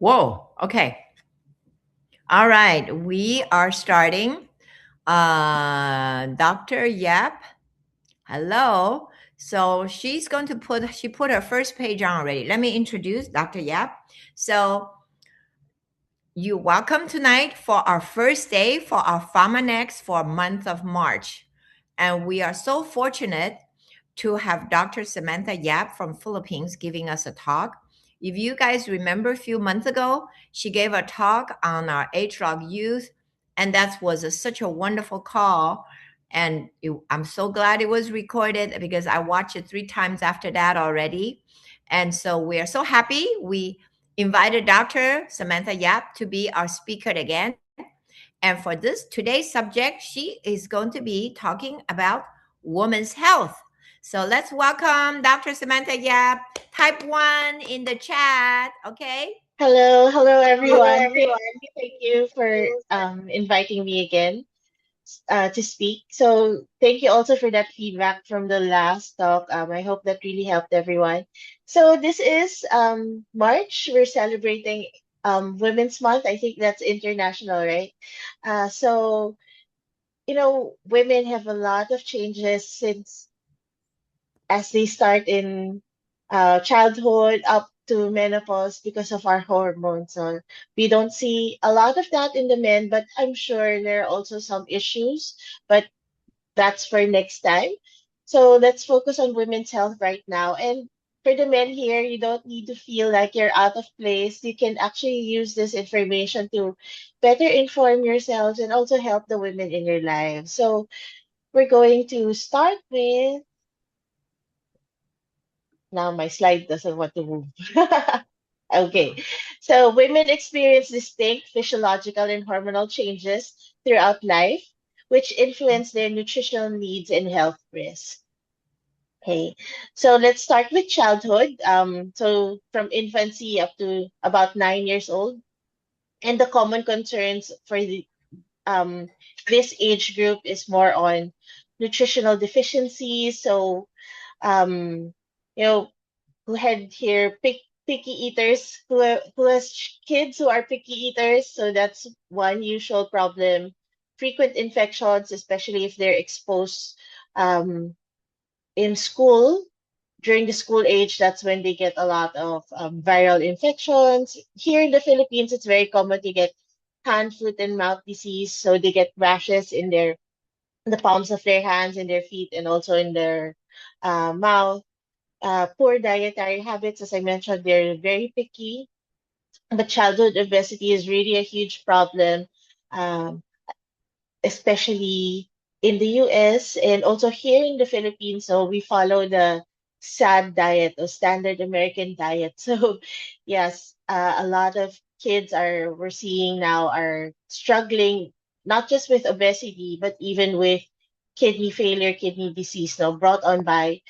Whoa. Okay. All right. We are starting. Dr. Yap. Hello. So she put her first page on already. Let me introduce Dr. Yap. So you welcome tonight for our first day for our Pharmanex for month of March. And we are so fortunate to have Dr. Samantha Yap from Philippines giving us a talk. If you guys remember a few months ago, she gave a talk on our age-log youth, and that was such a wonderful call. And I'm so glad it was recorded because I watched it 3 times after that already. And so we are so happy. We invited Dr. Samantha Yap to be our speaker again. And for this today's subject, she is going to be talking about women's health. So let's welcome Dr. Samantha Yap. Type 1 in the chat, okay? Hello Hello, everyone. everyone. Thank you for inviting me again to speak. So thank you also for that feedback from the last talk. I hope that really helped everyone. So this is March. We're celebrating Women's Month. I think that's international, right? So women have a lot of changes since as they start in childhood up to menopause because of our hormones. So we don't see a lot of that in the men, but I'm sure there are also some issues, but that's for next time. So let's focus on women's health right now. And for the men here, you don't need to feel like you're out of place. You can actually use this information to better inform yourselves and also help the women in your lives. So we're going to start with now my slide doesn't want to move. Okay. So women experience distinct physiological and hormonal changes throughout life, which influence their nutritional needs and health risks. Okay. So let's start with childhood. So from infancy up to about 9 years old. And the common concerns for um this age group is more on nutritional deficiencies. So um you know who had here picky eaters who has kids who are picky eaters, so that's one usual problem. Frequent infections, especially if they're exposed um, in school during the school age. That's when they get a lot of viral infections. Here in the Philippines, it's very common to get hand, foot, and mouth disease, so they get rashes in the palms of their hands, in their feet, and also in their mouth. Poor dietary habits, as I mentioned, they're very picky. But childhood obesity is really a huge problem, um, especially in the US and also here in the Philippines. So we follow the SAD diet or standard American diet. So yes, a lot of kids are we're seeing now are struggling not just with obesity but even with kidney failure, kidney disease, now brought on by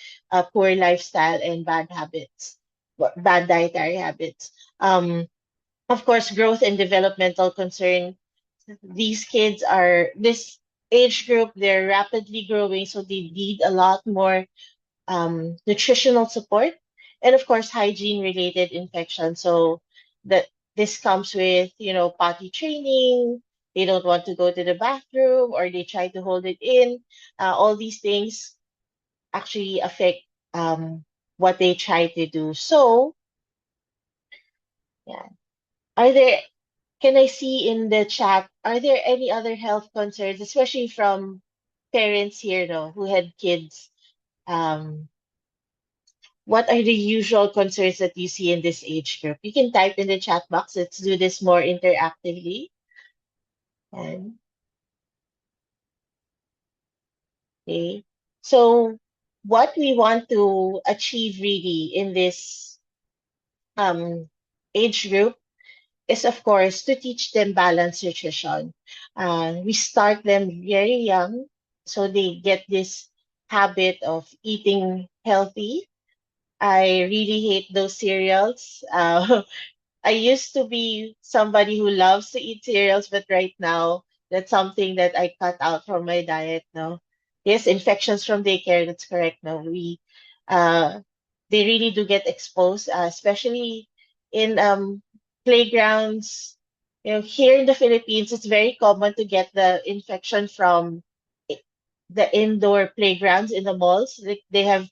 poor lifestyle and bad habits, bad dietary habits. Of course, growth and developmental concern. These kids are this age group, they're rapidly growing, so they need a lot more nutritional support, and of course hygiene related infections. So that this comes with potty training. They don't want to go to the bathroom or they try to hold it in. All these things actually affect what they try to do. So yeah, are there can I see in the chat, are there any other health concerns, especially from parents here, though, who had kids? Um, what are the usual concerns that you see in this age group? You can type in the chat box. Let's do this more interactively. And, okay. So, what we want to achieve really in this um, age group is, of course, to teach them balanced nutrition. We start them very young, so they get this habit of eating healthy. I really hate those cereals. I used to be somebody who loves to eat cereals, but right now, that's something that I cut out from my diet now. Yes, infections from daycare, that's correct. No, uh, they really do get exposed, especially in playgrounds. Here in the Philippines, it's very common to get the infection from i- the indoor playgrounds in the malls. Like they have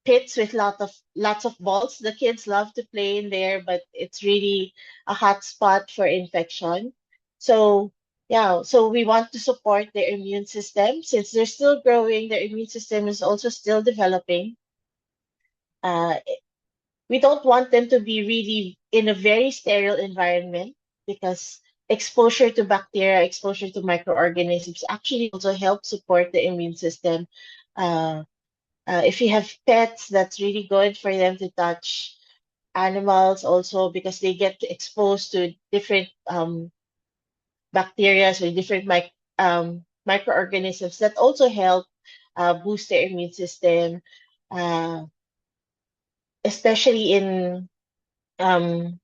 pits with lots of balls. The kids love to play in there, but it's really a hot spot for infection. So yeah, so we want to support their immune system since they're still growing. Their immune system is also still developing. Uh, we don't want them to be really in a very sterile environment because exposure to bacteria, exposure to microorganisms actually also help support the immune system. Uh, if you have pets, that's really good for them to touch animals also because they get exposed to different bacteria or different microorganisms that also help boost their immune system, uh, especially um,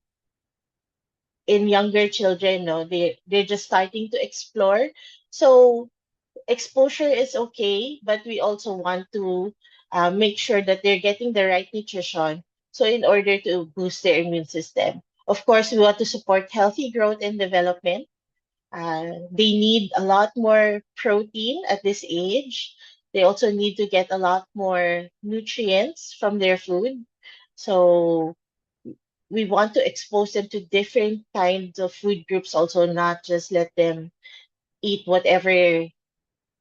in younger children. No, they're just starting to explore. So exposure is okay, but we also want to make sure that they're getting the right nutrition. So, in order to boost their immune system, of course, we want to support healthy growth and development. They need a lot more protein at this age. They also need to get a lot more nutrients from their food. So, we want to expose them to different kinds of food groups, also, not just let them eat whatever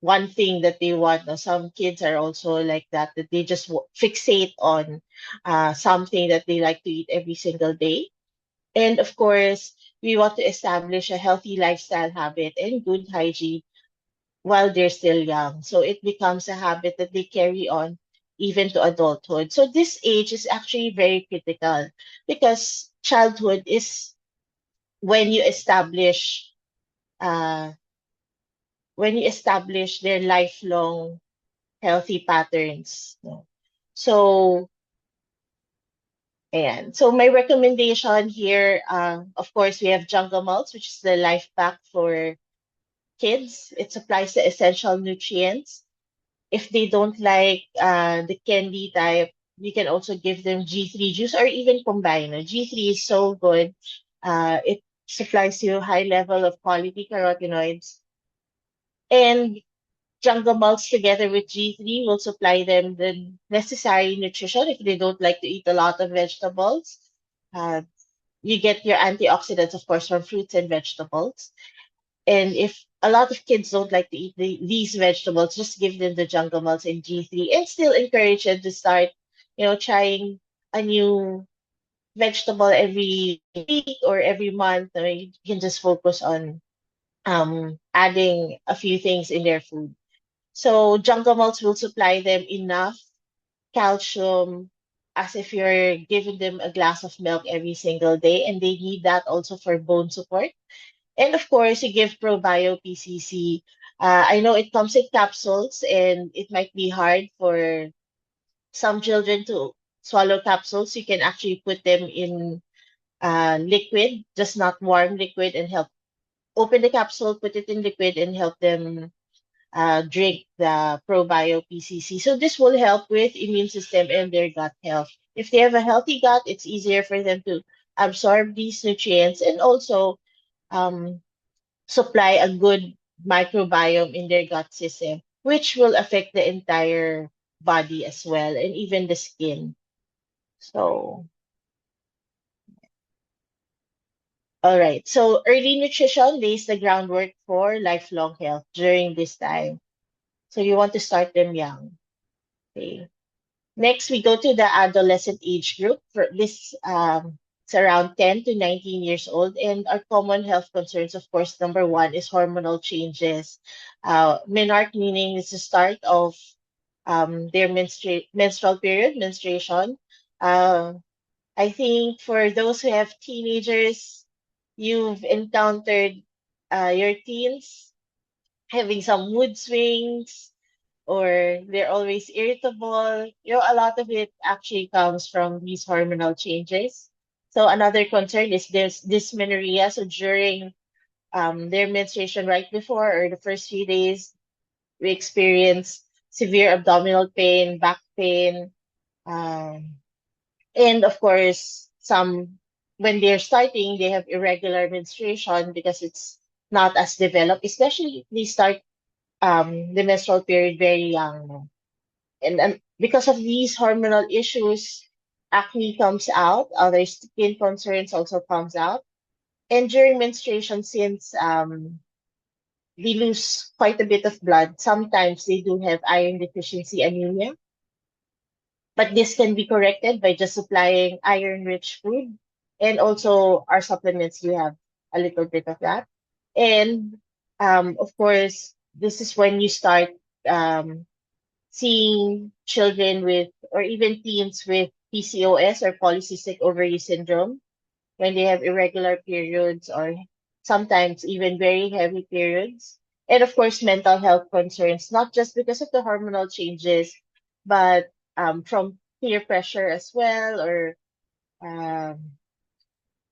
one thing that they want. Now, some kids are also like that, that they just fixate on something that they like to eat every single day. And of course, we want to establish a healthy lifestyle habit and good hygiene while they're still young. So it becomes a habit that they carry on even to adulthood. So this age is actually very critical because childhood is when you establish uh, their lifelong healthy patterns. No? So, and so my recommendation here, of course, we have Jungle Malts, which is the life pack for kids. It supplies the essential nutrients. If they don't like the candy type, you can also give them G3 juice or even combine. G3 is so good. It supplies you high level of quality carotenoids. And jungle malts together with G3 will supply them the necessary nutrition if they don't like to eat a lot of vegetables. Uh, you get your antioxidants, of course, from fruits and vegetables. And if a lot of kids don't like to eat these vegetables, just give them the jungle malts and G3 and still encourage them to start, trying a new vegetable every week or every month. You can just focus on adding a few things in their food. So jungle malts will supply them enough calcium as if you're giving them a glass of milk every single day, and they need that also for bone support. And of course, you give ProBio PCC. I know it comes in capsules, and it might be hard for some children to swallow capsules. You can actually put them in liquid, just not warm liquid, and help open the capsule, put it in liquid, and help them drink the ProBio PCC. So this will help with immune system and their gut health. If they have a healthy gut, it's easier for them to absorb these nutrients and also um, supply a good microbiome in their gut system, which will affect the entire body as well and even the skin. So, all right. So early nutrition lays the groundwork for lifelong health during this time. So you want to start them young. Okay. Next, we go to the adolescent age group. For this, it's around 10 to 19 years old. And our common health concerns, of course, number one is hormonal changes. Menarche meaning is the start of their menstrual period, menstruation. Uh, I think for those who have teenagers, you've encountered your teens having some mood swings, or they're always irritable. A lot of it actually comes from these hormonal changes. So another concern is this dysmenorrhea. So during their menstruation, right before or the first few days, we experience severe abdominal pain, back pain, um, and of course some, when they're starting, they have irregular menstruation because it's not as developed, especially if they start the menstrual period very young. And because of these hormonal issues, acne comes out, other skin concerns also comes out. And during menstruation, since they lose quite a bit of blood, sometimes they do have iron deficiency anemia. But this can be corrected by just supplying iron-rich food. And also our supplements do have a little bit of that. And of course, this is when you start um, seeing children with, or even teens with PCOS or polycystic ovary syndrome, when they have irregular periods or sometimes even very heavy periods. And of course, mental health concerns, not just because of the hormonal changes, but from peer pressure as well, or um,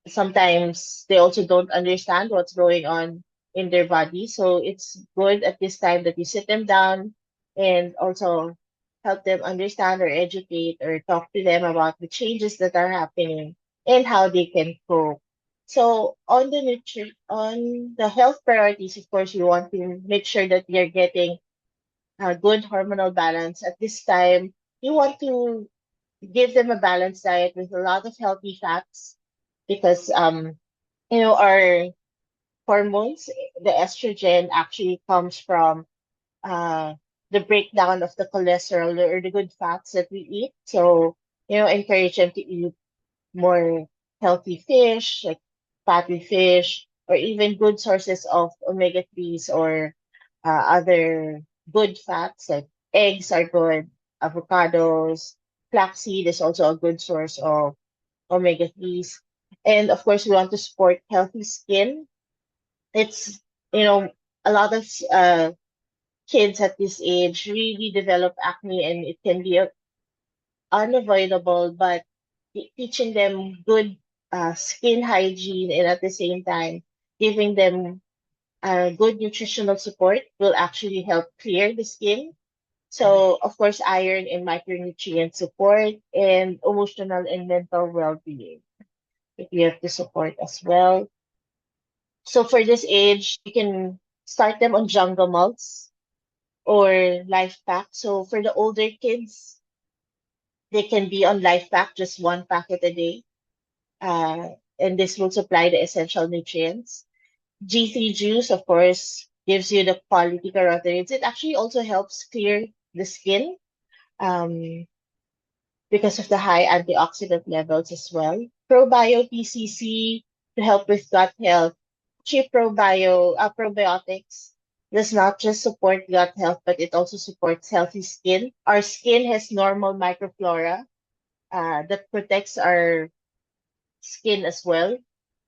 sometimes they also don't understand what's going on in their body. So it's good at this time that you sit them down and also help them understand or educate or talk to them about the changes that are happening and how they can cope. So on the on the health priorities, of course, you want to make sure that you're getting a good hormonal balance. At this time, you want to give them a balanced diet with a lot of healthy fats because our hormones, the estrogen actually comes from uh, the breakdown of the cholesterol or the good fats that we eat. So, encourage them to eat more healthy fish, like fatty fish, or even good sources of omega 3s or other good fats, like eggs are good, avocados, flaxseed is also a good source of omega 3s. And of course, we want to support healthy skin. It's, you know, a lot of kids at this age really develop acne and it can be unavoidable, but teaching them good skin hygiene and at the same time giving them good nutritional support will actually help clear the skin. So, of course, iron and micronutrient support and emotional and mental well-being that we have to support as well. So for this age, you can start them on jungle malts or life pack. So for the older kids, they can be on life pack, just one packet a day. Uh, and this will supply the essential nutrients. G3 juice, of course, gives you the quality carotenoids. It actually also helps clear the skin um, because of the high antioxidant levels as well. Probio PCC to help with gut health. Actually, probiotics does not just support gut health, but it also supports healthy skin. Our skin has normal microflora that protects our skin as well.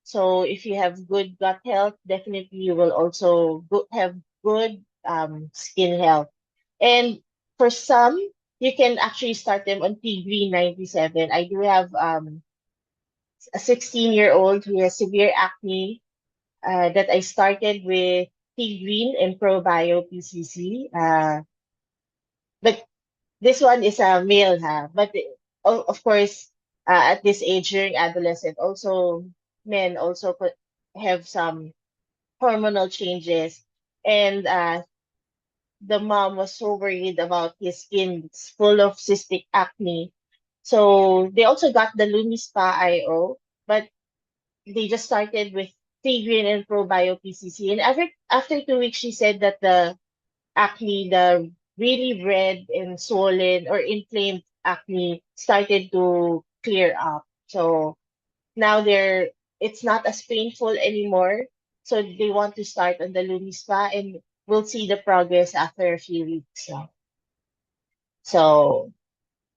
So if you have good gut health, definitely you will also have good skin health. And for some, you can actually start them on Tea Green 97. I do have a 16-year-old who has severe acne that I started with Tea Green and Probio PCC. But this one is a male, ha. But of course, at this age during adolescent, also men also could have some hormonal changes, and the mom was so worried about his skin. It's full of cystic acne. So they also got the Lumispa IO, but they just started with Tigrin and Probio PCC. And after 2 weeks, she said that the acne, the really red and swollen or inflamed acne started to clear up. So now it's not as painful anymore. So they want to start on the Lumispa and we'll see the progress after a few weeks. So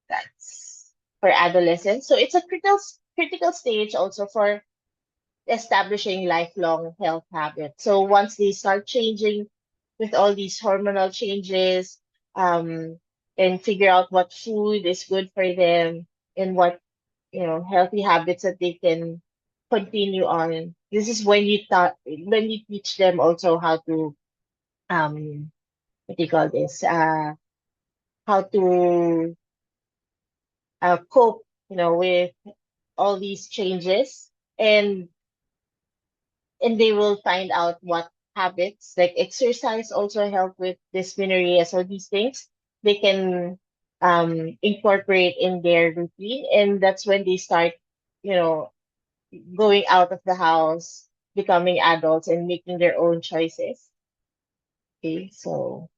that's for adolescents. So it's a critical stage also for establishing lifelong health habits. So once they start changing with all these hormonal changes, um, and figure out what food is good for them and what healthy habits that they can continue on. This is when you teach them also how to what do you call this? How to cope, with all these changes, and they will find out what habits like exercise also help with dysmenorrhea. So these things they can incorporate in their routine, and that's when they start, you know, going out of the house, becoming adults, and making their own choices. Okay, so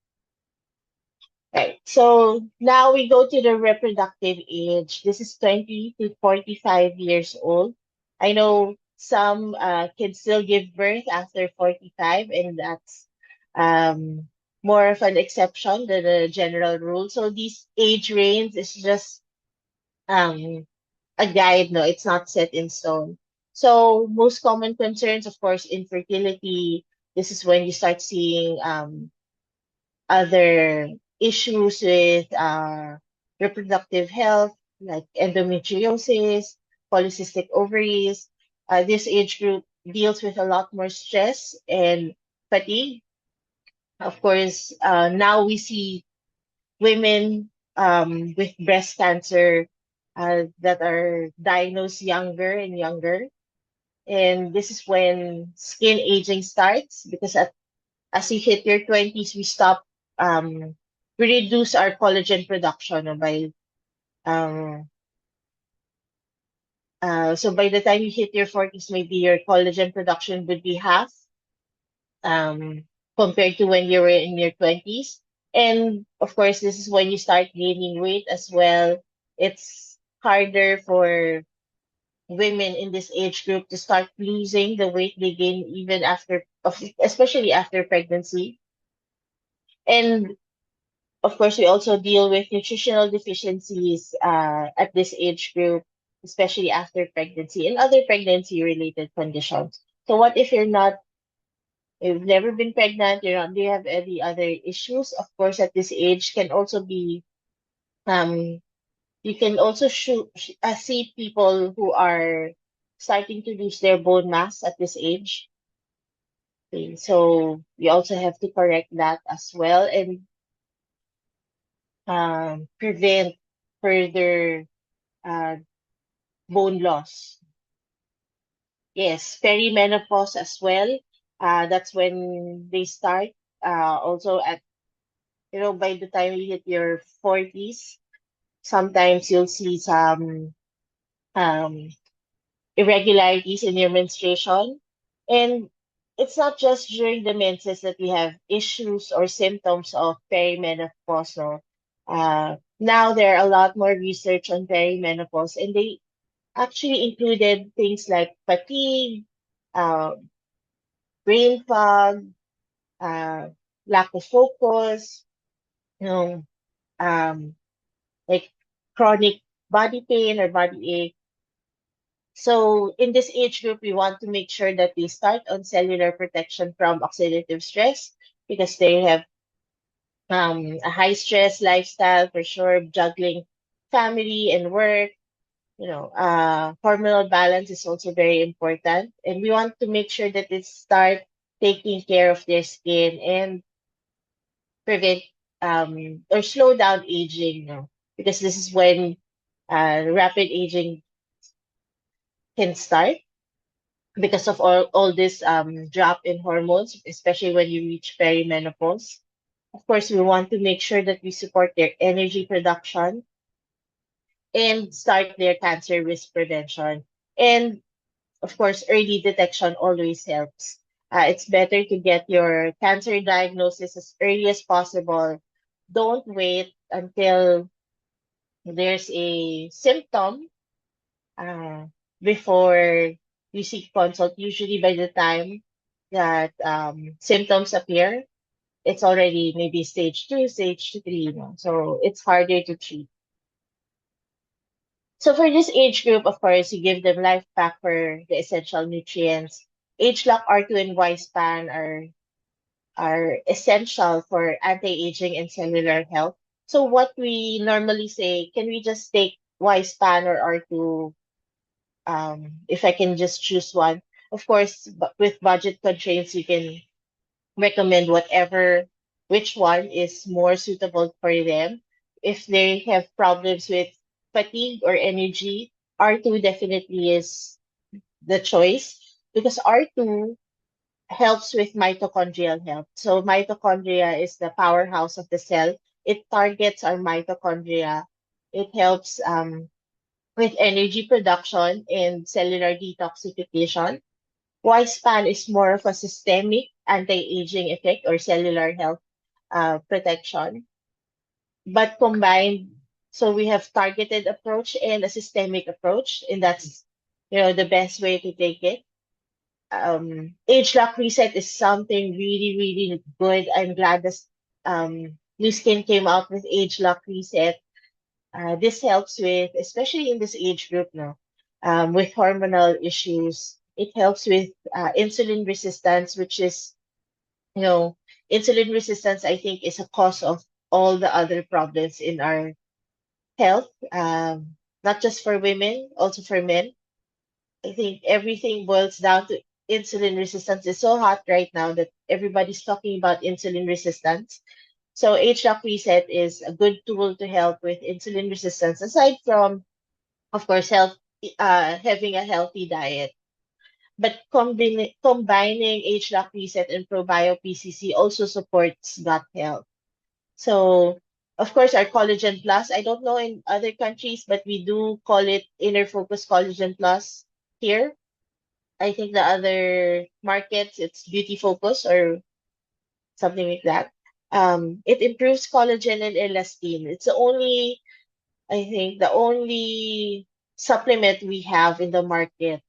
right. So now we go to the reproductive age. This is 20 to 45 years old. I know some kids still give birth after 45, and that's um, more of an exception than the general rule. So these age range is just um, a guide, no, it's not set in stone. So most common concerns, of course, infertility. This is when you start seeing other issues with reproductive health, like endometriosis, polycystic ovaries. This age group deals with a lot more stress and fatigue. Of course, now we see women with breast cancer that are diagnosed younger and younger. And this is when skin aging starts because as you hit your 20s, we reduce our collagen production um, so by the time you hit your 40s, maybe your collagen production would be half um, compared to when you were in your 20s. And of course, this is when you start gaining weight as well. It's harder for women in this age group to start losing the weight they gain even especially after pregnancy. And of course, we also deal with nutritional deficiencies at this age group, especially after pregnancy and other pregnancy related conditions. So, what if you've never been pregnant, do you have any other issues? Of course, at this age can also be, um, you can also see people who are starting to lose their bone mass at this age. Okay, so we also have to correct that as well and prevent further uh, bone loss. Yes, perimenopause as well. That's when they start. Also by the time you hit your 40s, sometimes you'll see some um, irregularities in your menstruation. And it's not just during the menses that we have issues or symptoms of perimenopause. No? Now there are a lot more research on perimenopause, and they actually included things like fatigue, uh, brain fog, uh, lack of focus, you know, like chronic body pain or body ache. So in this age group, we want to make sure that they start on cellular protection from oxidative stress because they have a high stress lifestyle for sure, juggling family and work. Hormonal balance is also very important. And we want to make sure that they start taking care of their skin and prevent or slow down aging, because this is when rapid aging can start because of all this drop in hormones, especially when you reach perimenopause. Of course, we want to make sure that we support their energy production and start their cancer risk prevention. And of course, early detection always helps. It's better to get your cancer diagnosis as early as possible. Don't wait until there's a symptom uh, before you seek consult. Usually, by the time that symptoms appear, it's already maybe stage two, stage three, so it's harder to treat. So for this age group, of course, you give them life pack for the essential nutrients. Age lock R2 and Y span are essential for anti-aging and cellular health. So what we normally say, can we just take Y span or R2 if I can just choose one? Of course, with budget constraints, you can recommend which one is more suitable for them. If they have problems with fatigue or energy, R2 definitely is the choice because R2 helps with mitochondrial health. So mitochondria is the powerhouse of the cell. It targets our mitochondria. It helps with energy production and cellular detoxification. Y-span is more of a systemic anti-aging effect or cellular health protection, but combined. So we have targeted approach and a systemic approach, and that's the best way to take it. Age lock reset is something really, really good. I'm glad this New Skin came out with age lock reset. This helps with, especially in this age group now, with hormonal issues. It helps with insulin resistance, which is, you know, insulin resistance, I think, is a cause of all the other problems in our health, not just for women, also for men. I think everything boils down to insulin resistance. It's so hot right now that everybody's talking about insulin resistance. So HLOC reset is a good tool to help with insulin resistance, aside from, of course, having a healthy diet. But combining HLOC reset and probio PCC also supports gut health. So, of course, our Collagen Plus, I don't know in other countries, but we do call it Inner Focus Collagen Plus here. I think the other markets, it's Beauty Focus or something like that. It improves collagen and elastin. It's the only, I think, the only supplement we have in the market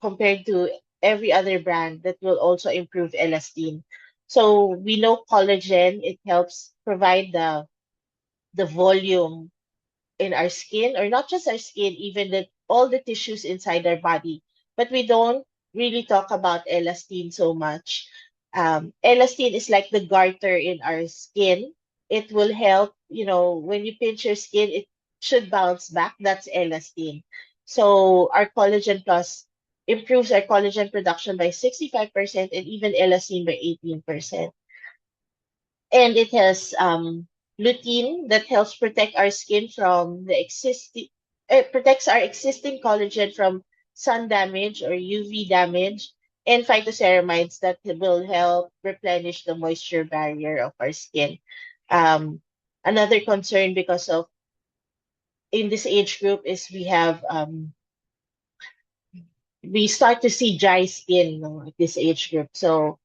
compared to every other brand that will also improve elastin. So we know collagen, it helps provide the volume in our skin, or not just our skin, even all the tissues inside our body. But we don't really talk about elastin so much. Elastin is like the garter in our skin. It will help, when you pinch your skin, it should bounce back. That's elastin. So our Collagen Plus improves our collagen production by 65% and even elastin by 18%. And it has lutein that helps protect our skin from the existing protects our existing collagen from sun damage or UV damage, and phytoceramides that will help replenish the moisture barrier of our skin. Another concern because of in this age group is we start to see dry skin, at this age group. So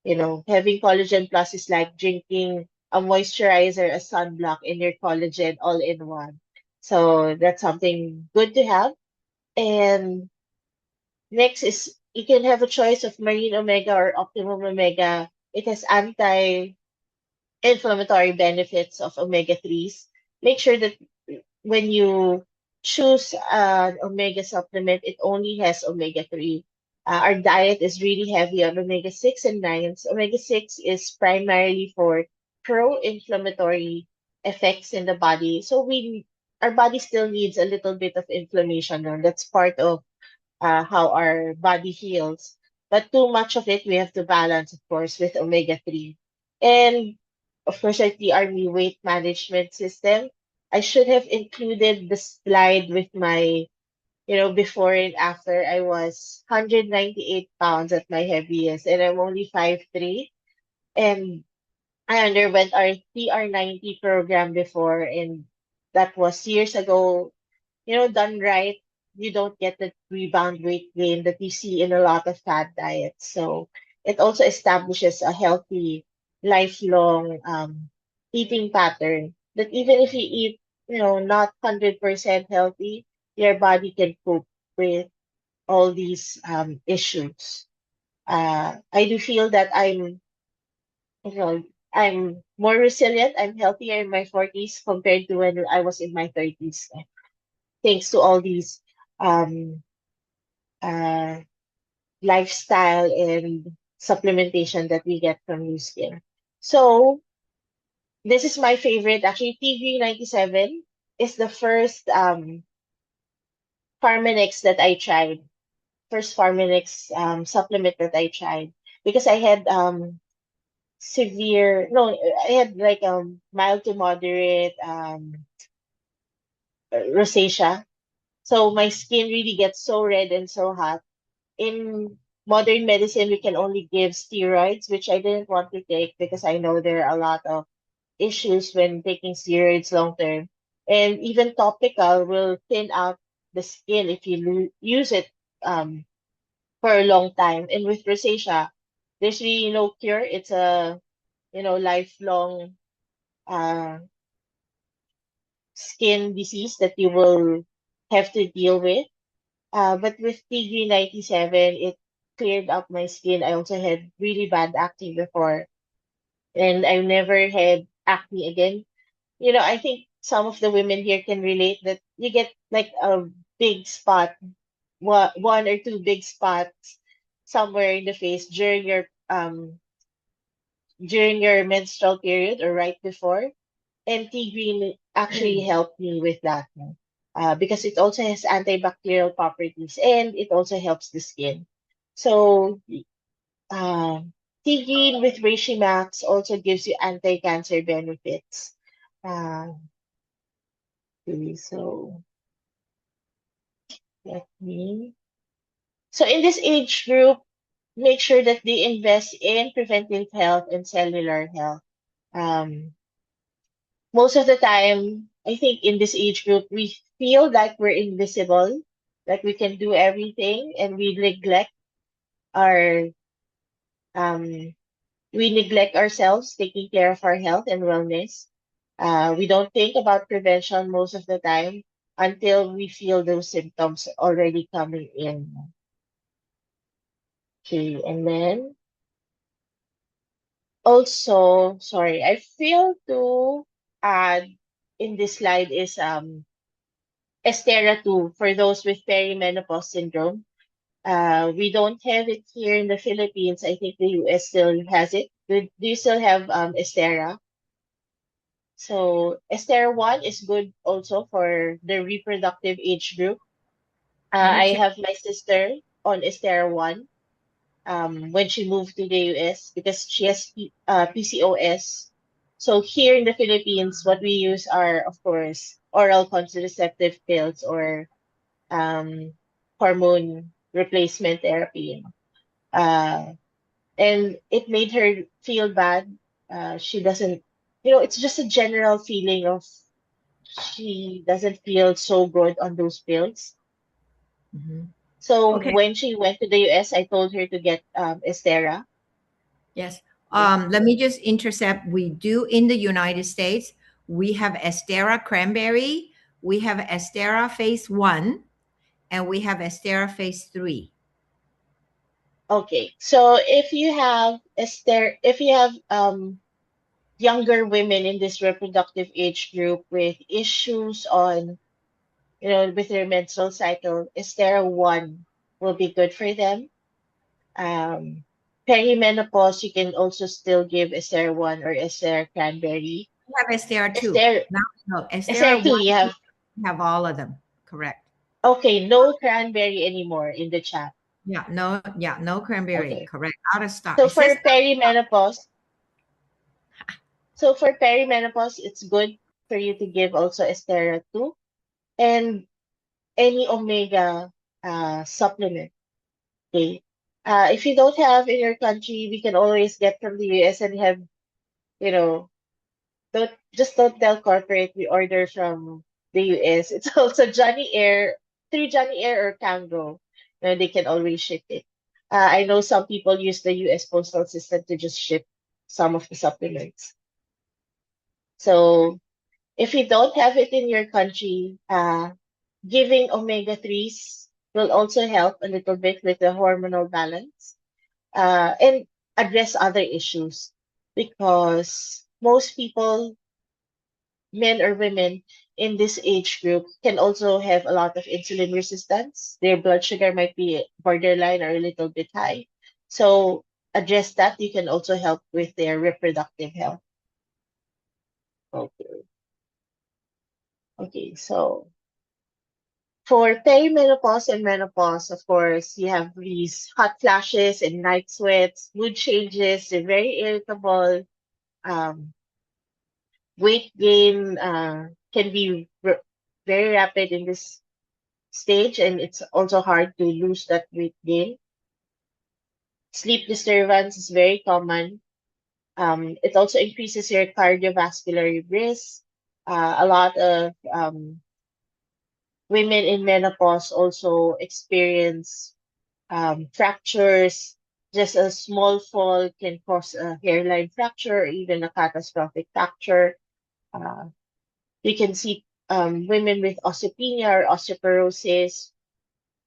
having Collagen Plus is like drinking a moisturizer, a sunblock, and your collagen all in one. So that's something good to have. And next is you can have a choice of Marine Omega or Optimum Omega. It has anti-inflammatory benefits of omega 3s. Make sure that when you choose an omega supplement, it only has omega 3. Our diet is really heavy on omega 6 and 9s. Omega 6 is primarily for pro-inflammatory effects in the body. So our body still needs a little bit of inflammation. And that's part of how our body heals. But too much of it, we have to balance, of course, with omega 3. And of course, at the Army weight management system, I should have included the slide with my, before and after. I was 198 pounds at my heaviest, and I'm only 5'3". And I underwent our TR90 program before, and that was years ago. Done right, you don't get the rebound weight gain that you see in a lot of fad diets. So it also establishes a healthy, lifelong eating pattern that even if you eat, not 100% healthy, your body can cope with all these issues. I do feel that you know, I'm more resilient. I'm healthier in my 40s compared to when I was in my 30s, thanks to all these um, uh, lifestyle and supplementation that we get from New Skin. So this is my favorite. Actually, TV97 is the first Pharmanex that I tried. First Pharmanex supplement that I tried because I had severe no, I had like mild to moderate rosacea. So my skin really gets so red and so hot. In modern medicine, we can only give steroids, which I didn't want to take because I know there are a lot of issues when taking steroids long term. And even topical will thin out the skin if you use it um, for a long time. And with rosacea, there's really no cure. It's a lifelong uh, skin disease that you will have to deal with. But with TG 97, it cleared up my skin. I also had really bad acne before, and I never had acne again. I think some of the women here can relate that you get like a big spot, one or two big spots somewhere in the face during your menstrual period or right before. And tea green actually helped me with that, no? Because it also has antibacterial properties and it also helps the skin. So, uh, tea green with Reishi Max also gives you anti-cancer benefits. Uh, okay, so let me. So in this age group, make sure that they invest in preventive health and cellular health. Um, Most of the time, I think in this age group, we feel like we're invisible, like we can do everything, and our um, we neglect ourselves, taking care of our health and wellness. We don't think about prevention most of the time until we feel those symptoms already coming in. Okay, and then also, sorry, I feel to add in this slide is Estera 2 for those with perimenopause syndrome. We don't have it here in the Philippines. I think the US still has it. Do you still have Estera? So Estera 1 is good also for the reproductive age group. Let me I check. have my sister on Estera 1 when she moved to the US because she has PCOS. So here in the Philippines, what we use are, of course, oral contraceptive pills or um, hormone replacement therapy. Uh, and it made her feel bad. She doesn't, it's just a general feeling of she doesn't feel so good on those pills. Mhm. So Okay. when she went to the US, I told her to get Estera. Yes. Okay. Let me just intercept. We do in the United States, we have Estera Cranberry, we have Estera Phase 1, and we have Estera Phase 3. Okay. So if you have younger women in this reproductive age group with issues on with their menstrual cycle, Estera 1 will be good for them. Um, Perimenopause, you can also still give Estera 1 or Estera Cranberry. We have Estera 2. Estera, Now, no, Estera Estera 2, 1, you have, we have all of them. Correct. okay, no cranberry anymore in the chat. Yeah, no cranberry. Okay. Correct. Out of stock. So It says for perimenopause, it's good for you to give also Estera 2 and any omega supplement. Okay. If you don't have in your country, we can always get from the US and have, you know, don't tell corporate we order from the US. It's also Johnny Air, through Johnny Air or Kango. They can always ship it. I know some people use the US postal system to just ship some of the supplements. So if you don't have it in your country, giving omega 3s will also help a little bit with the hormonal balance and address other issues because most people, men or women in this age group, can also have a lot of insulin resistance. Their blood sugar might be borderline or a little bit high. So address that. You can also help with their reproductive health. Okay. Okay. So for perimenopause and menopause, of course, you have these hot flashes and night sweats, mood changes, they're very irritable, um, weight gain can be very rapid in this stage, and it's also hard to lose that weight gain. Sleep disturbance is very common. It also increases your cardiovascular risk. A lot of women in menopause also experience fractures. Just a small fall can cause a hairline fracture or even a catastrophic fracture. Uh, you can see women with osteopenia or osteoporosis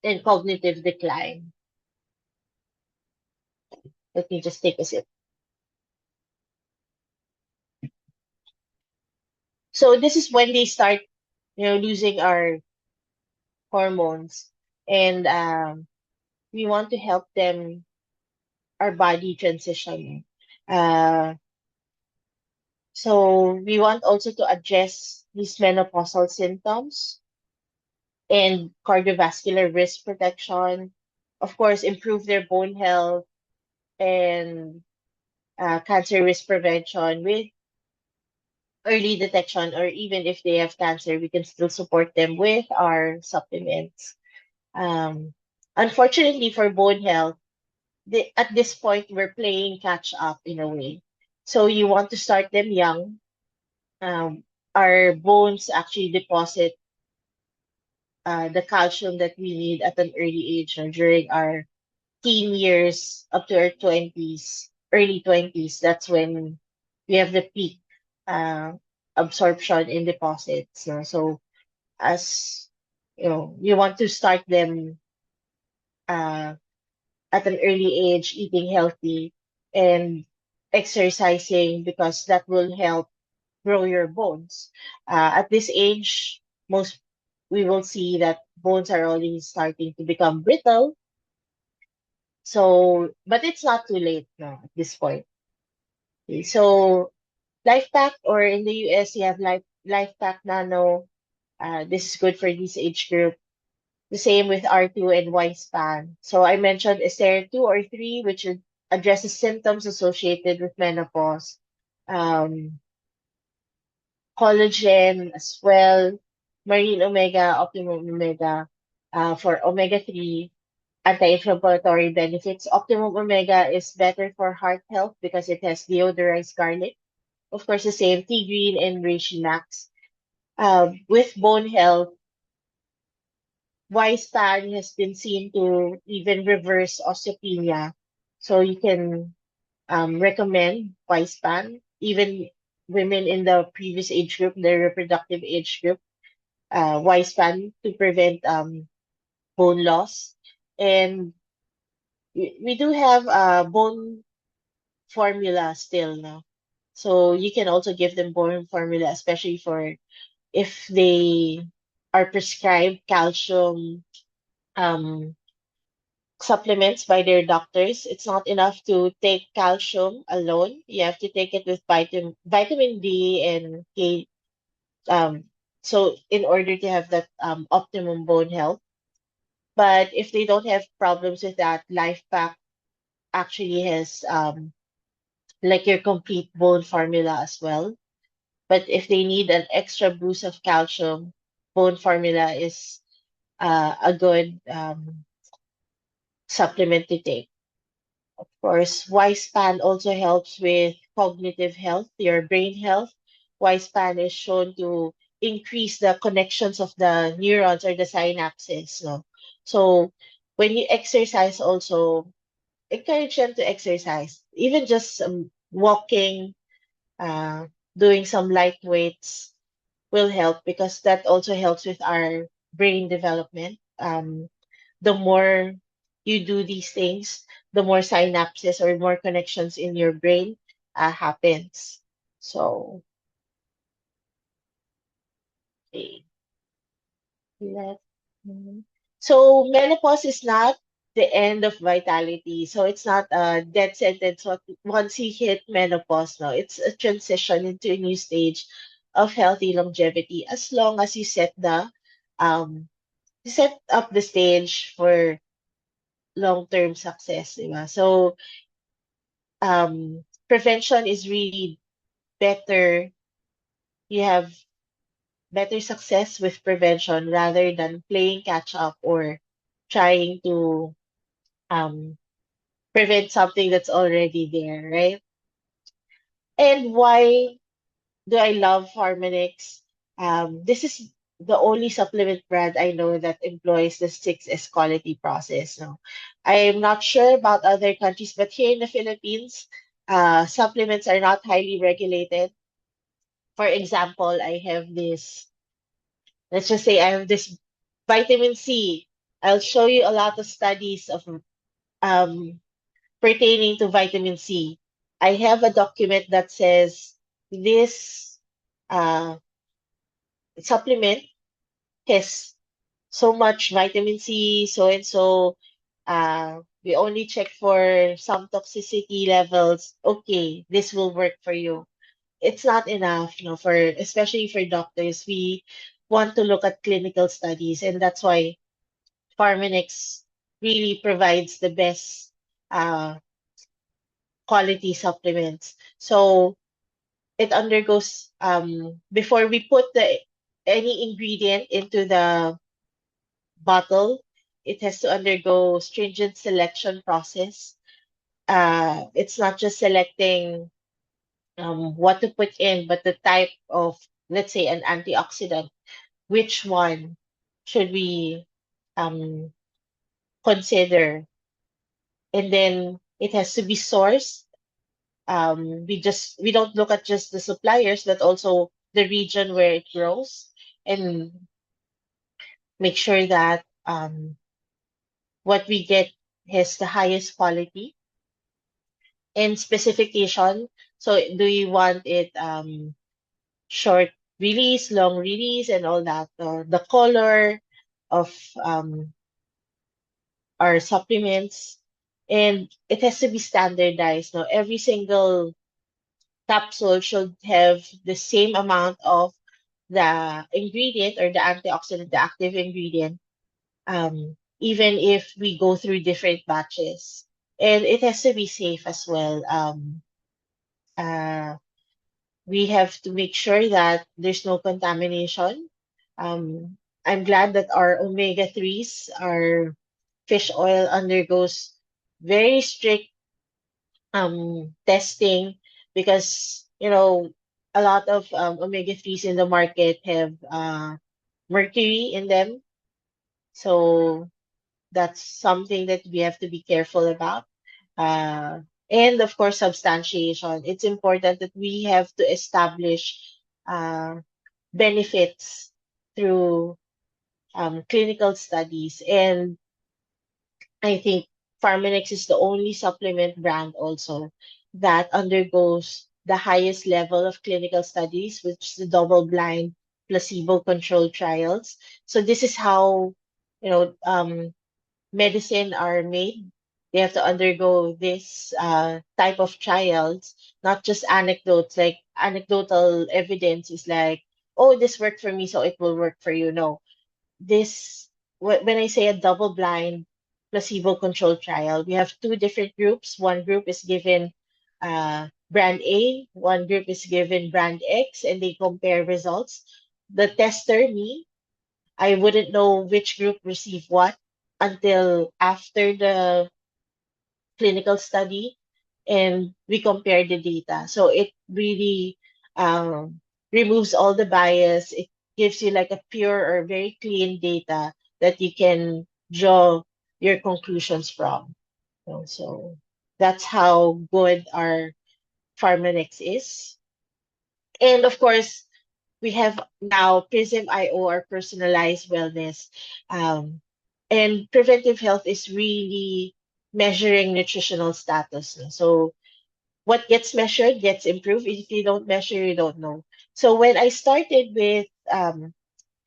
and cognitive decline. Let me just take a sip. So this is when they start, losing our hormones, and we want to help them, our body transition. Uh, so we want also to address these menopausal symptoms and cardiovascular risk protection. Of course, improve their bone health and cancer risk prevention with early detection, or even if they have cancer, we can still support them with our supplements. Um, Unfortunately, for bone health, at this point, we're playing catch up in a way. So you want to start them young. Um, our bones actually deposit the calcium that we need at an early age, or during our teen years up to our 20s, early 20s. That's when we have the peak uh, absorption in deposits. So as you want to start them uh, at an early age, eating healthy and exercising, because that will help grow your bones. At this age, most we will see that bones are already starting to become brittle. So, but it's not too late now at this point. Okay, so Life Pack, or in the US, you have Life Pack Nano. This is good for this age group. The same with R2 and Y-span. So I mentioned Estera 2 or 3, which addresses symptoms associated with menopause. Um, Collagen as well, marine omega, optimum omega, for omega-3, anti-inflammatory benefits. Optimum omega is better for heart health because it has deodorized garlic. Of course, the same tea green and reishi max. With bone health, Y-span has been seen to even reverse osteopenia. So you can recommend Y-span, even women in the previous age group, the reproductive age group, Y-span to prevent bone loss. And we do have bone formula still now. So you can also give them bone formula, especially for if they are prescribed calcium um, supplements by their doctors. It's not enough to take calcium alone. You have to take it with vitamin D and K. So in order to have that optimum bone health. But if they don't have problems with that, Life Pack actually has like your complete bone formula as well. But if they need an extra boost of calcium, bone formula is a good supplement to take. Of course, Y-span also helps with cognitive health, your brain health. Y-span is shown to increase the connections of the neurons or the synapses. No? So when you exercise also, encourage them to exercise. Even just walking, uh, doing some light weights will help, because that also helps with our brain development. The more you do these things, the more synapses or more connections in your brain happens. So, okay, let so menopause is not the end of vitality. So it's not a death sentence once you hit menopause. No, it's a transition into a new stage of healthy longevity, as long as um you set up the stage for long-term success, di ba? So prevention is really better. You have better success with prevention rather than playing catch up or trying to um, prevent something that's already there, right? And why do I love Harmonix? This is the only supplement brand I know that employs the 6S quality process. No, I'm not sure about other countries, but here in the Philippines, supplements are not highly regulated. For example, I have this, let's just say I have this vitamin C. I'll show you a lot of studies of um, pertaining to vitamin C. I have a document that says this uh, supplement has so much vitamin C, so and so. We only check for some toxicity levels. Okay, this will work for you. It's not enough, for especially for doctors. We want to look at clinical studies, and that's why Pharmanex really provides the best uh, quality supplements. So it undergoes before we put the any ingredient into the bottle, it has to undergo stringent selection process. It's not just selecting what to put in, but the type of, let's say, an antioxidant. Which one should we um, consider? And then it has to be sourced. We don't look at just the suppliers, but also the region where it grows, and make sure that what we get has the highest quality and specification. So do you want it short release, long release, and all that? The color of um, our supplements, and it has to be standardized. Now, every single capsule should have the same amount of the ingredient or the antioxidant, the active ingredient, even if we go through different batches. And it has to be safe as well. Uh, we have to make sure that there's no contamination. Um, I'm glad that our omega 3s, our fish oil undergoes very strict testing because, a lot of omega 3s in the market have mercury in them. So that's something that we have to be careful about. Uh, and of course, substantiation. It's important that we have to establish uh, benefits through clinical studies. And I think Pharmanex is the only supplement brand also that undergoes the highest level of clinical studies, which is the double-blind placebo-controlled trials. So this is how, medicine are made. They have to undergo this type of trials, not just anecdotes. Like anecdotal evidence is like, oh, this worked for me, so it will work for you. No, this when I say a double-blind placebo-controlled trial, we have two different groups. One group is given brand A, one group is given brand X, and they compare results. The tester, me, I wouldn't know which group received what until after the clinical study and we compare the data. So it really removes all the bias. It gives you like a pure or very clean data that you can draw your conclusions from. So that's how good our Pharmanex is. And of course, we have now Prism IO or personalized wellness. Um, and preventive health is really measuring nutritional status. No? So what gets measured gets improved. If you don't measure, you don't know. So when I started with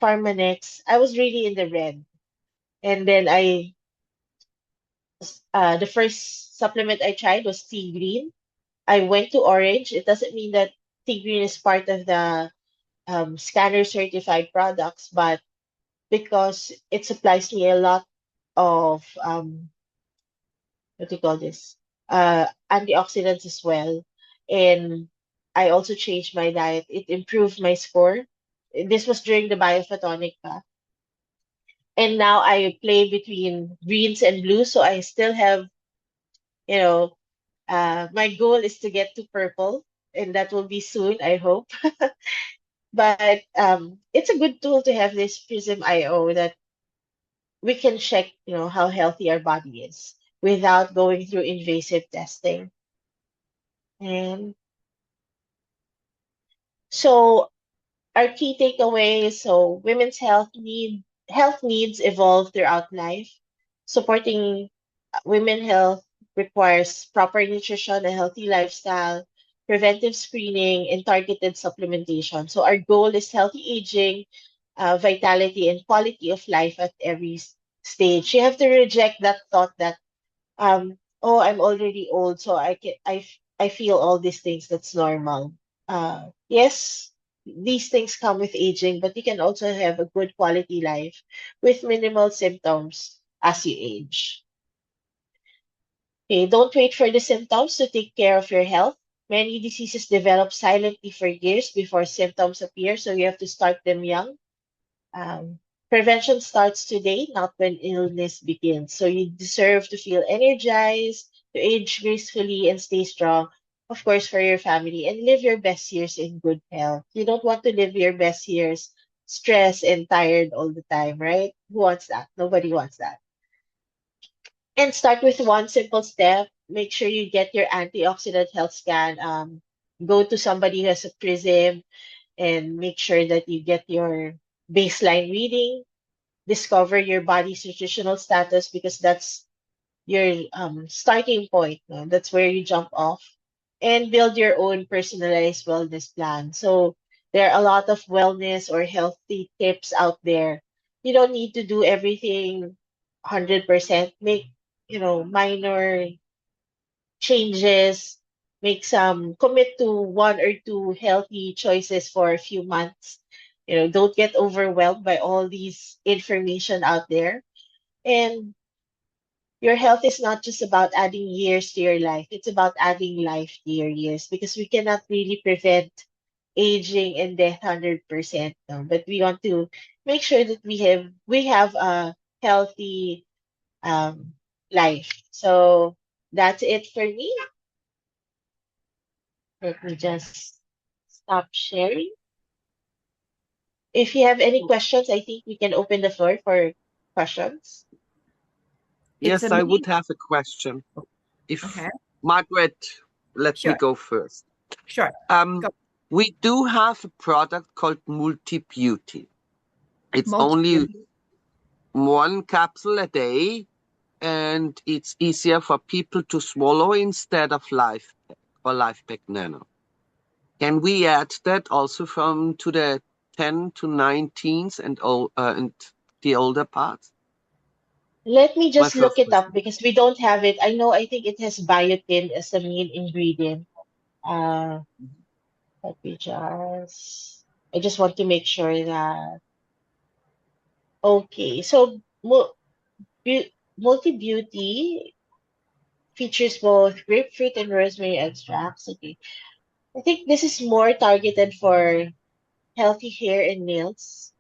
Pharmanex, I was really in the red. And then the first supplement I tried was Tea Green. I went to orange. It doesn't mean that Tea Green is part of the scanner certified products, but because it supplies me a lot of what do you call this? Antioxidants as well. And I also changed my diet. It improved my score. This was during the biophotonic path. And now I play between greens and blues, so I still have, you know, my goal is to get to purple, and that will be soon, I hope. But it's a good tool to have this Prism IO that we can check, how healthy our body is without going through invasive testing. And so our key takeaways, so women's health needs evolve throughout life. Supporting women health requires proper nutrition, a healthy lifestyle, preventive screening, and targeted supplementation. So our goal is healthy aging, vitality, and quality of life at every stage. You have to reject that thought that oh, I'm already old, so I feel all these things. That's normal. Yes, these things come with aging, but you can also have a good quality life with minimal symptoms as you age. Okay, don't wait for the symptoms to take care of your health. Many diseases develop silently for years before symptoms appear, so you have to start them young. Um, Prevention starts today, not when illness begins. So you deserve to feel energized, to age gracefully, and stay strong, of course, for your family, and live your best years in good health. You don't want to live your best years stressed and tired all the time, right? Who wants that? Nobody wants that. And start with one simple step. Make sure you get your antioxidant health scan. Go to somebody who has a prism and make sure that you get your baseline reading. Discover your body's nutritional status because that's your starting point. No? That's where you jump off and build your own personalized wellness plan. So there are a lot of wellness or healthy tips out there. You don't need to do everything 100%. Make, minor changes, make some commit to one or two healthy choices for a few months. Don't get overwhelmed by all these information out there. And your health is not just about adding years to your life, it's about adding life to your years because we cannot really prevent aging and death 100%. No? But we want to make sure that we have a healthy um, life. So that's it for me. Let me just stop sharing. If you have any questions, I think we can open the floor for questions. It's Yes, a I me. would have a question. If Okay, Margaret, let me sure, go first. sure. Go. We do have a product called Multi Beauty. It's Multi. only one capsule a day, and it's easier for people to swallow instead of Life Pack or Life Pack Nano. Can we add that also from to the 10 to 19s and the older parts? Let me My just look first it up question. because we don't have it. I think it has biotin as the main ingredient. Uh, Let me I just want to make sure that, okay. So, Multi Beauty features both grapefruit and rosemary extracts. Okay. I think this is more targeted for healthy hair and nails.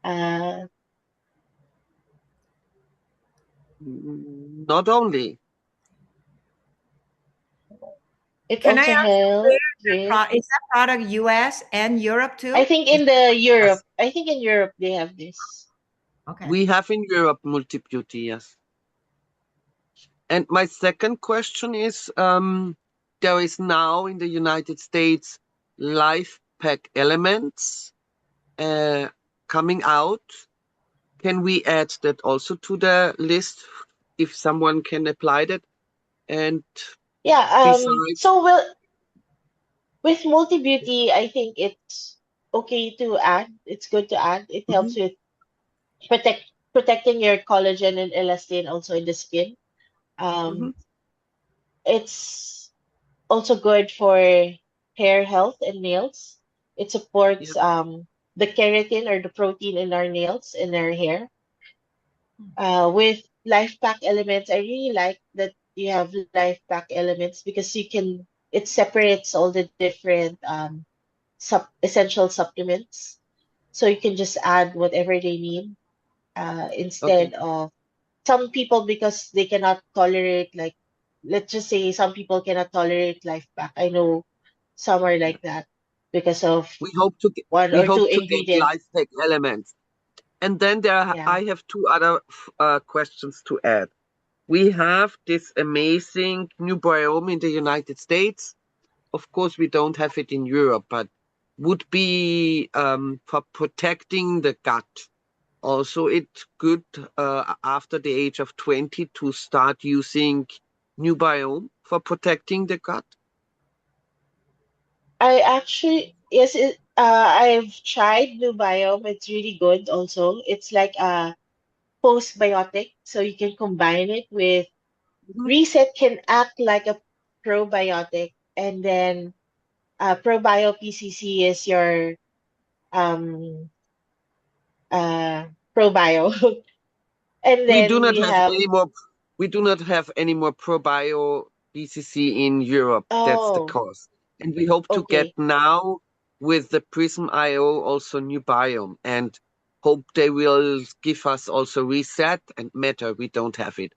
Uh, Not only. it Can I also ask you where helps with, is that product US and Europe I too? think Is in the Europe, Yes. I think in Europe they have this. okay. We have in Europe Multi Beauty, yes. And my second question is, there is now in the United States Life Pack Elements uh, coming out. Can we add that also to the list if someone can apply that? And Yeah, besides, with Multi Beauty, I think it's okay to add. It's good to add. It helps Mhm, with protect protecting your collagen and elastin also in the skin. mhm, Um, it's also good for hair health and nails. It supports yep, the keratin or the protein in our nails and our hair. With Life Pack Elements, I really like that you have Life Pack Elements because it separates all the different essential supplements. So you can just add whatever they need Okay. instead of some people, because they cannot tolerate, like, let's just say some people cannot tolerate life back. I know some are Yeah. like that because of We hope to get one we or two hope to get ingredients. life pack elements. And then Yeah. I have two other questions to add. We have this amazing new biome in the United States. Of course, we don't have it in Europe, but would be for protecting the gut. Also, it's good after the age of 20 to start using new biome for protecting the gut. I actually, yes, I've tried Blue Biome. It's really good also. It's like a postbiotic, so you can combine it with Mhm. Reset can act like a probiotic, and then probio PCC is your um uh probio. And We do then not we have have, any more. We do not have any more ProBio BCC in Europe. That's the oh, cause, and we hope to get okay, now with the Prism IO also new biome, and hope they will give us also Reset and Meta. We don't have it,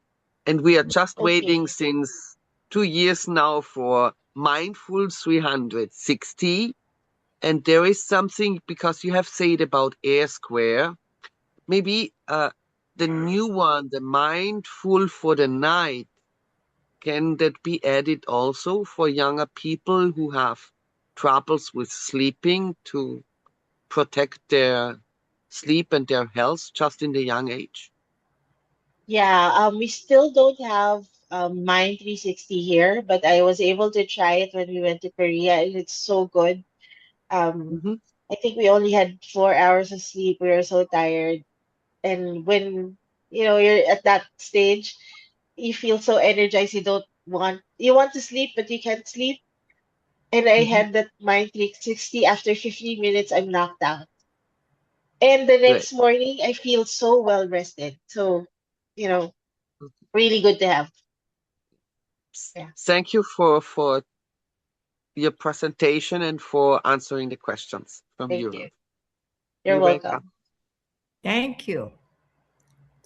and we are just waiting okay. since 2 years now for Mindful 360. And there is something because you have said about Air Square. Maybe the new one, the Mindful for the Night, can that be added also for younger people who have troubles with sleeping to protect their sleep and their health just in the young age? Yeah, we still don't have Mind 360 here, but I was able to try it when we went to Korea, and it's so good. Um, Hmm. I think we only had 4 hours of sleep. We were so tired, and when you're at that stage, you feel so energized. You want to sleep, but you can't sleep. And I Hmm. had that Mind 360. After 15 minutes, I'm knocked out. And the Great. next morning, I feel so well rested. So, you know, really good to have. Yeah. Thank you for your presentation and for answering the questions from Thank you. Europe. You're You're welcome. welcome. Thank you.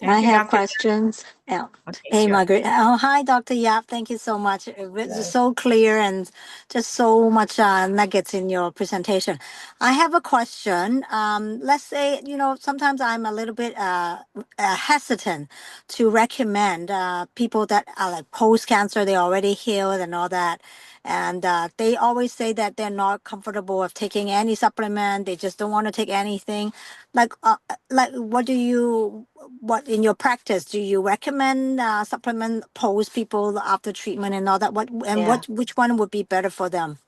I Thank you, have Dr. questions. Yeah. Okay, Hey, sure. Margaret. Oh, hi, Dr. Yap. Thank you so much. It was just Hello. so clear and just so much nuggets in your presentation. I have a question. Let's say, sometimes I'm a little bit hesitant to recommend people that are like post cancer, they already healed and all that. And they always say that they're not comfortable with taking any supplement. They just don't want to take anything. Like, what in your practice do you recommend supplement post people after treatment and all that? Yeah. Which one would be better for them?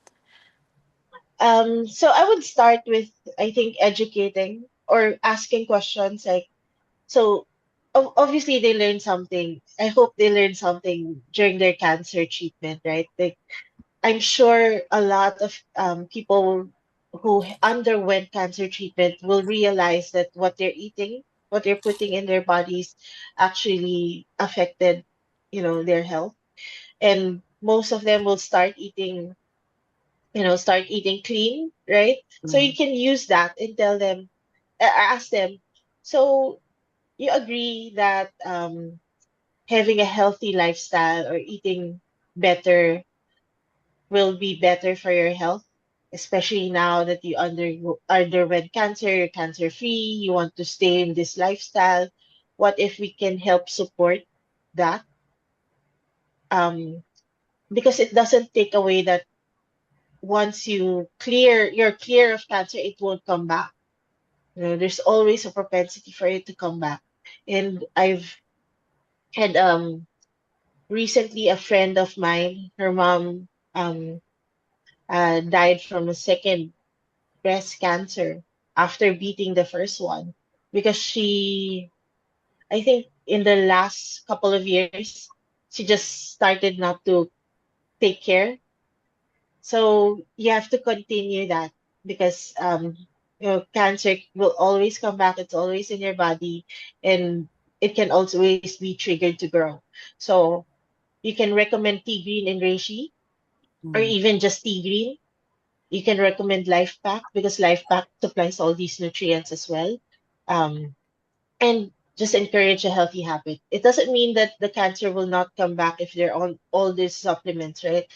So I would start with, I think, educating or asking questions like, so obviously they learn something. I hope they learn something during their cancer treatment, right? Like, I'm sure a lot of people who underwent cancer treatment will realize that what they're eating, what they're putting in their bodies, actually affected, their health. And most of them will start eating clean, right? So you Mhm. can use that and tell them, ask them. So you agree that having a healthy lifestyle or eating better will be better for your health, especially now that you underwent cancer, you're cancer free, you want to stay in this lifestyle. What if we can help support that? Because it doesn't take away that once you're clear of cancer, it won't come back. There's always a propensity for it to come back. And I've had recently a friend of mine, her mom um died from a second breast cancer after beating the first one, because I think in the last couple of years, she just started not to take care. So you have to continue that, because cancer will always come back. It's always in your body, and it can always be triggered to grow. So you can recommend tea green and reishi, or Mm. even just tea green. You can recommend Life Pack because Life Pack supplies all these nutrients as well. Um, and just encourage a healthy habit. It doesn't mean that the cancer will not come back if they're on all these supplements, right?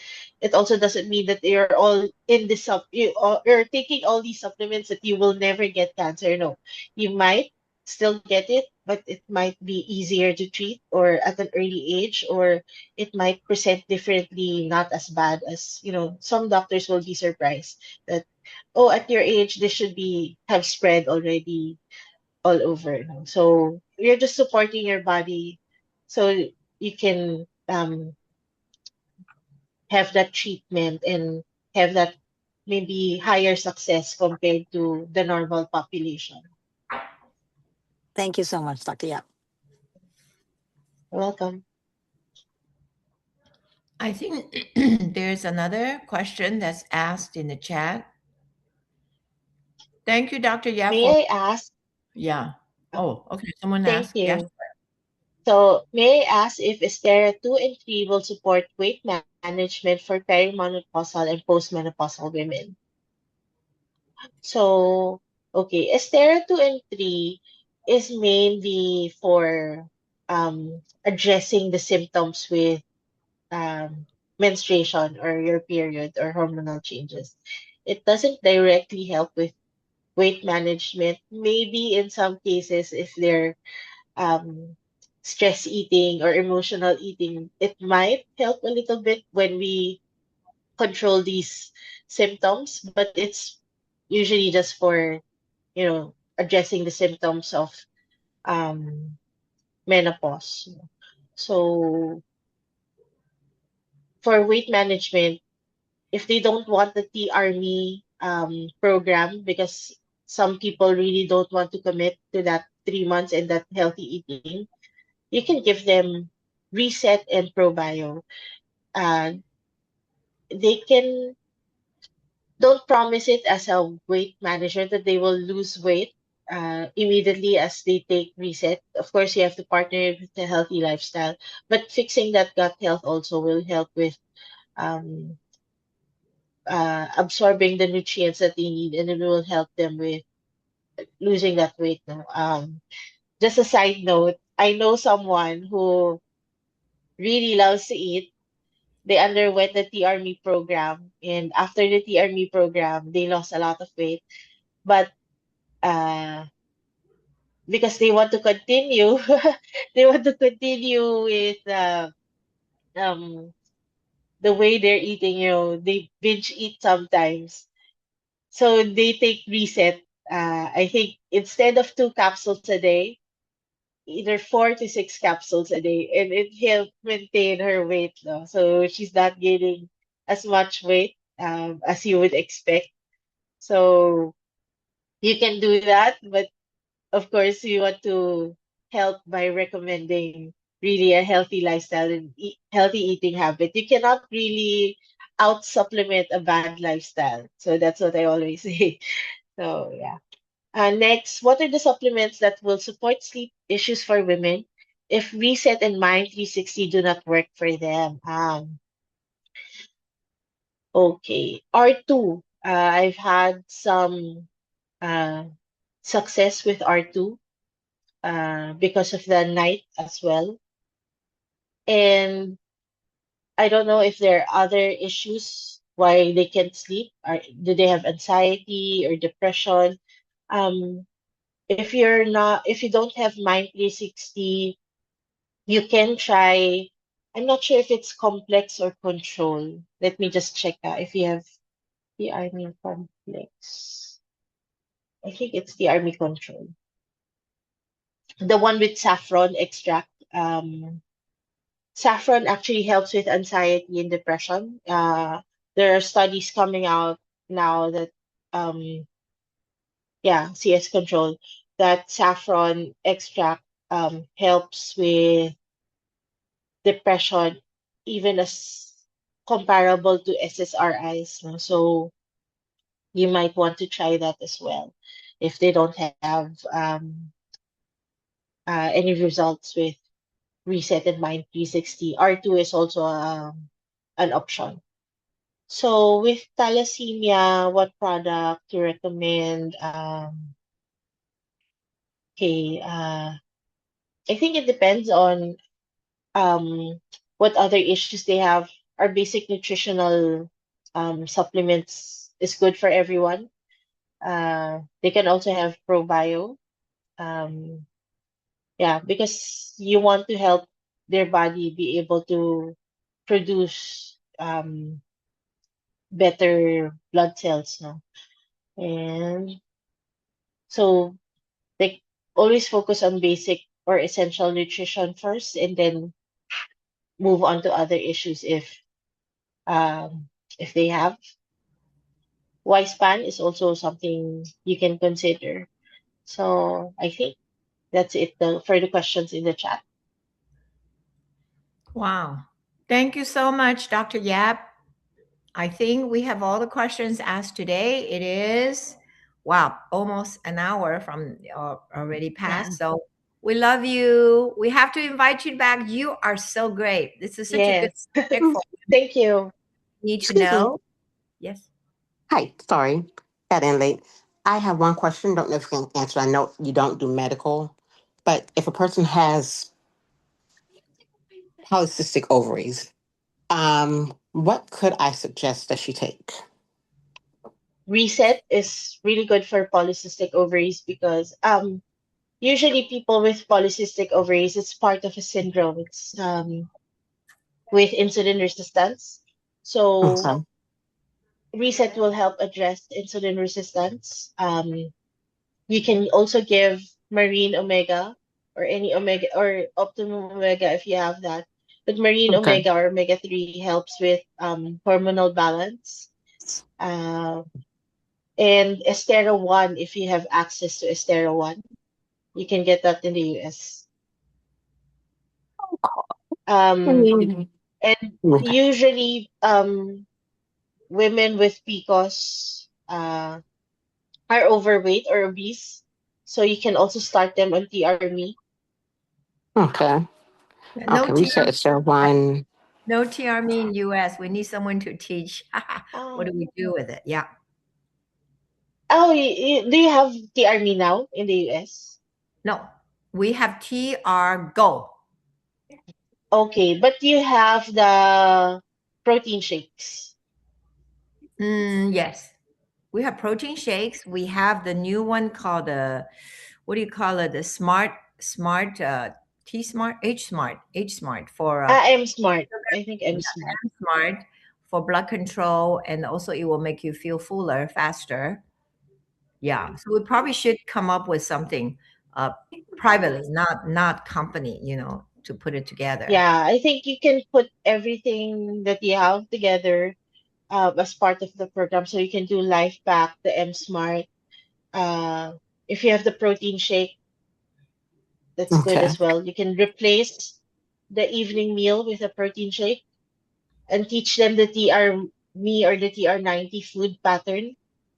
It also doesn't mean that you're all in this you're taking all these supplements that you will never get cancer. No, you might still get it, but it might be easier to treat or at an early age, or it might present differently, not as bad as, some doctors will be surprised that, oh, at your age, this should be have spread already all over. No? So you're just supporting your body so you can have that treatment and have that maybe higher success compared to the normal population. Thank you so much, Dr. Yap. You're welcome. I think there's another question that's asked in the chat. Thank you, Dr. Yap. May I ask? Yeah. Oh, okay. Someone Thank asked. Yes. you. So may I ask if Estera 2 and 3 will support weight management for perimenopausal and postmenopausal women? So, okay, Estera 2 and 3 is mainly for addressing the symptoms with menstruation or your period or hormonal changes. It doesn't directly help with weight management. Maybe in some cases, if they're um, stress eating or emotional eating, it might help a little bit when we control these symptoms, but it's usually just for, addressing the symptoms of um, menopause. So for weight management, if they don't want the T-Army program, because some people really don't want to commit to that 3 months and that healthy eating, you can give them Reset and ProBio. Uh, they can don't promise it as a weight management that they will lose weight immediately as they take Reset. Of course, you have to partner it with a healthy lifestyle, but fixing that gut health also will help with um, absorbing the nutrients that they need, and it will help them with losing that weight. No? Just a side note, I know someone who really loves to eat. They underwent the T-Army program, and after the T-Army program, they lost a lot of weight. But uh, because they want to continue, they want to continue with um, the way they're eating. They binge eat sometimes. So they take Reset. I think instead of 2 capsules a day, either 4 to 6 capsules a day, and it helped maintain her weight. No? So she's not gaining as much weight as you would expect. So you can do that, but of course, you want to help by recommending really a healthy lifestyle and healthy eating habit. You cannot really out supplement a bad lifestyle. So that's what I always say. So yeah. Next, what are the supplements that will support sleep issues for women if Reset and Mind 360 do not work for them? Okay. R2. I've had some uh, success with R2 because of the night as well. And I don't know if there are other issues why they can't sleep. Or do they have anxiety or depression? Um, if you don't have Mind 360, you can try. I'm not sure if it's complex or control. Let me just check if you have the Army complex. I think it's the Army control. The one with saffron extract. Saffron actually helps with anxiety and depression. There are studies coming out now that, um, yeah, CS control, that saffron extract helps with depression, even as comparable to SSRIs. No? So you might want to try that as well if they don't have any results with Reset and Mind 360. R2 is also an option. So with thalassemia, what product to recommend? Okay, I think it depends on what other issues they have. Our basic nutritional supplements is good for everyone. They can also have ProBio. Um, yeah, because you want to help their body be able to produce better blood cells, no? And so they always focus on basic or essential nutrition first and then move on to other issues if they have. Y-span is also something you can consider. So I think that's it for the questions in the chat. Wow. Thank you so much, Dr. Yap. I think we have all the questions asked today. It is, wow, almost an hour from already passed. Yeah. So we love you. We have to invite you back. You are so great. This is such a good Yes. subject for Thank you. need to Excuse me. know. Yes. Hi, sorry, got in late. I have one question. Don't know if you can answer. I know you don't do medical, but if a person has polycystic ovaries, what could I suggest that she take? Reset is really good for polycystic ovaries because usually people with polycystic ovaries, it's part of a syndrome. It's with insulin resistance. So Okay. reset will help address insulin resistance. You can also give marine omega or any omega or optimum omega if you have that. But marine Okay. omega or omega 3 helps with hormonal balance. And Estera 1, if you have access to Estera 1, you can get that in the US. Mhm. And Okay. usually, women with PCOS are overweight or obese. So you can also start them on TRME. Okay. No Okay. Reset is there one. no TRME in US. We need someone to teach. What do Oh, we do with it? Yeah. oh do you have TRME now in the US? No, we have TR Go. Okay, but you have the protein shakes. Yes. We have protein shakes. We have the new one called what do you call it? The T Smart, H Smart for I'm smart. I think I'm smart. Smart for blood control, and also it will make you feel fuller faster. Yeah, so we probably should come up with something privately, not company, to put it together. Yeah, I think you can put everything that you have together as part of the program. So you can do Life Pack, the M Smart. If you have the protein shake, that's good Okay. as well. You can replace the evening meal with a protein shake and teach them the TR or the TR90 food pattern.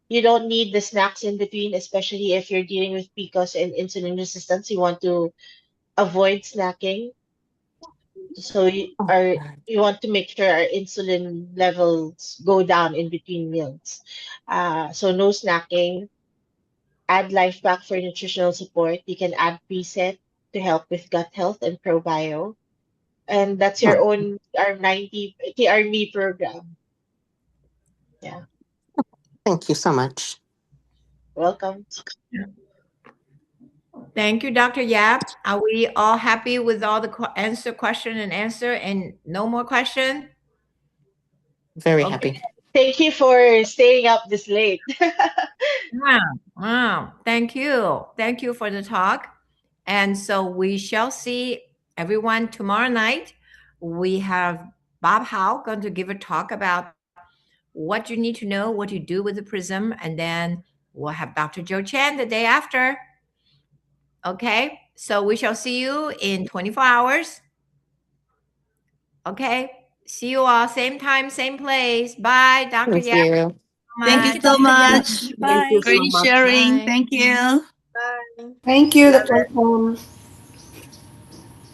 You don't need the snacks in between, especially if you're dealing with PCOS and insulin resistance. You want to avoid snacking. So Okay. you want to make sure our insulin levels go down in between meals. So no snacking. Add Life Pack for nutritional support. You can add Preset to help with gut health and ProBio. And that's your own TR90 TRME program. Yeah, Thank you so much. welcome. Thank you, Dr. Yap. Are we all happy with all the question and answer and no more question? Very Okay. happy. Thank you for staying up this late. Wow. Thank you. Thank you for the talk. And so we shall see everyone tomorrow night. We have Bob Howe going to give a talk about what you need to know, what you do with the prism, and then we'll have Dr. Joe Chen the day after. Okay, so we shall see you in 24 hours. Okay, see you all same time, same place. Bye, Dr. Thank Yap. you. Thank you Much. so much. Thank you so Great much. sharing. Bye. Thank you. Thank you, Love Dr. it. Tom.